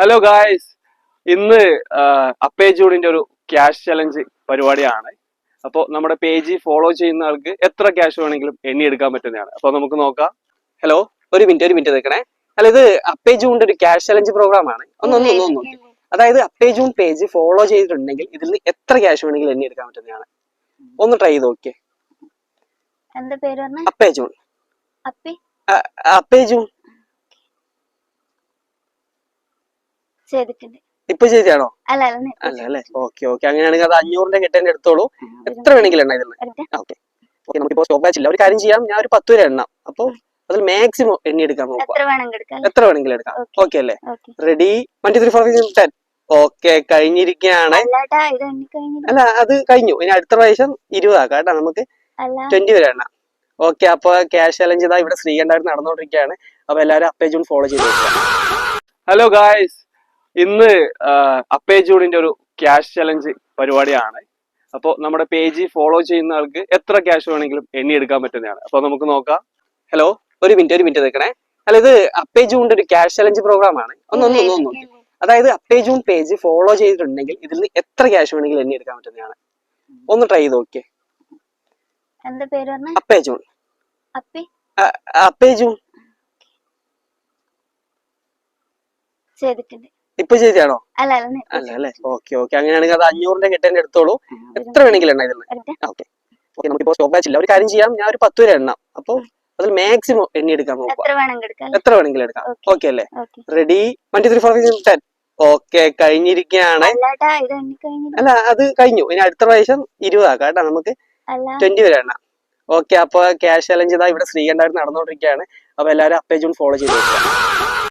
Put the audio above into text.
Hello guys, ഇന്ന് അപ്പേ ജൂഡിന്റെ ഒരു ക്യാഷ് ചലഞ്ച് പരിപാടിയാണ്. അപ്പോൾ നമ്മുടെ പേജ് ഫോളോ ചെയ്യുന്ന ആൾക്ക് എത്ര ക്യാഷ് വേണമെങ്കിലും എണ്ണിയെടുക്കാൻ പറ്റുന്നതാണ്. അപ്പൊ നമുക്ക് നോക്കാം. ഹലോ, ഒരു മിനിറ്റ് നിൽക്കണേ. അല്ല, ഇത് അപ്പേ ജൂണിന്റെ ഒരു ക്യാഷ് ചലഞ്ച് പ്രോഗ്രാം ആണ്. ഒന്ന് അതായത് അപ്പേ ജൂൺ പേജ് ഫോളോ ചെയ്തിട്ടുണ്ടെങ്കിൽ ഇതിൽ നിന്ന് എത്ര ക്യാഷ് വേണമെങ്കിലും എണ്ണിയെടുക്കാൻ പറ്റുന്നതാണ്. ഒന്ന് ട്രൈ ചെയ്ത് നോക്കിയേ. അപ്പേ ജൂൺ. അപ്പേ ജൂൺ ഇപ്പൊ ചെയ്താണോ? അല്ല അല്ലേ? ഓക്കെ. അങ്ങനെയാണെങ്കിൽ അത് 500ന്റെ കെട്ടേന്റെ എടുത്തോളൂ. എത്ര വേണമെങ്കിലും എണ്ണ ഇതിൽ. ഓക്കെ, നമുക്കിപ്പോ സ്റ്റോപ്പ് വാച്ച് ഇല്ല. ഒരു കാര്യം ചെയ്യാം, ഞാൻ ഒരു 10 വരെ എണ്ണാം. അപ്പൊ അതിൽ മാക്സിമം എണ്ണി എടുക്കാൻ നോക്കാം. എത്ര വേണമെങ്കിലും എടുക്കാം. ഓക്കെ അല്ലേ? റെഡി? 1 2 3 4 5 6 10. ഓക്കെ, കഴിഞ്ഞിരിക്കുകയാണ്. അല്ല, അത് കഴിഞ്ഞു. ഇനി അടുത്ത പ്രാവശ്യം 20 ആക്കാം കേട്ടോ. നമുക്ക് 20 വരെ എണ്ണാം. ഓക്കെ, അപ്പൊ ക്യാഷ് ചലഞ്ച് ഇതാ ഇവിടെ ശ്രീകണ്ഠാവിൽ നടന്നുകൊണ്ടിരിക്കുകയാണ്. അപ്പൊ എല്ലാവരും അപ്പേ ജൂൺ ഫോളോ ചെയ്ത് നോക്കുക. ഹലോ ഗായ്സ്, ഇന്ന് അപ്പേ ജൂഡിന്റെ ഒരു ക്യാഷ് ചലഞ്ച് പരിപാടിയാണ്. അപ്പോൾ നമ്മുടെ പേജ് ഫോളോ ചെയ്യുന്ന ആൾക്ക് എത്ര ക്യാഷ് വേണമെങ്കിലും എണ്ണിയെടുക്കാൻ പറ്റുന്നതാണ്. അപ്പൊ നമുക്ക് നോക്കാം. ഹലോ, ഒരു മിനിറ്റ് നിൽക്കണേ. അല്ല, ഇത് അപ്പേ ജൂണിന്റെ ഒരു ക്യാഷ് ചലഞ്ച് പ്രോഗ്രാം ആണ്. ഒന്ന് അതായത് അപ്പേ ജൂൺ പേജ് ഫോളോ ചെയ്തിട്ടുണ്ടെങ്കിൽ ഇതിൽ നിന്ന് എത്ര ക്യാഷ് വേണമെങ്കിലും എണ്ണിയെടുക്കാൻ പറ്റുന്നതാണ്. ഒന്ന് ട്രൈ ചെയ്ത് നോക്കിയേ. അപ്പേ ജൂൺ. അപ്പേ ജൂൺ ഇപ്പൊ ചെയ്താണോ? അല്ല അല്ലേ? ഓക്കെ. അങ്ങനെയാണെങ്കിൽ അത് 500ന്റെ കെട്ടേന്റെ എടുത്തോളൂ. എത്ര വേണമെങ്കിലും എണ്ണ ഇതിൽ. ഓക്കെ, നമുക്കിപ്പോ സ്റ്റോപ്പ് വാച്ച് ഇല്ല. ഒരു കാര്യം ചെയ്യാം, ഞാൻ ഒരു 10 വരെ എണ്ണാം. അപ്പൊ അതിൽ മാക്സിമം എണ്ണി എടുക്കാൻ നോക്കാം. എത്ര വേണമെങ്കിലും എടുക്കാം. ഓക്കെ അല്ലേ? റെഡി? 1 2 3 4 5 6 10. ഓക്കെ, കഴിഞ്ഞിരിക്കുകയാണ്. അല്ല, അത് കഴിഞ്ഞു. ഇനി അടുത്ത പ്രാവശ്യം 20 ആക്കാം കേട്ടോ. നമുക്ക് 20 വരെ എണ്ണാം. ഓക്കെ, അപ്പൊ ക്യാഷ് ചലഞ്ച് ഇതാ ഇവിടെ ശ്രീകണ്ഠാവിൽ നടന്നുകൊണ്ടിരിക്കുകയാണ്. അപ്പൊ എല്ലാവരും അപ്പേ ജൂൺ ഫോളോ ചെയ്ത് നോക്കുക.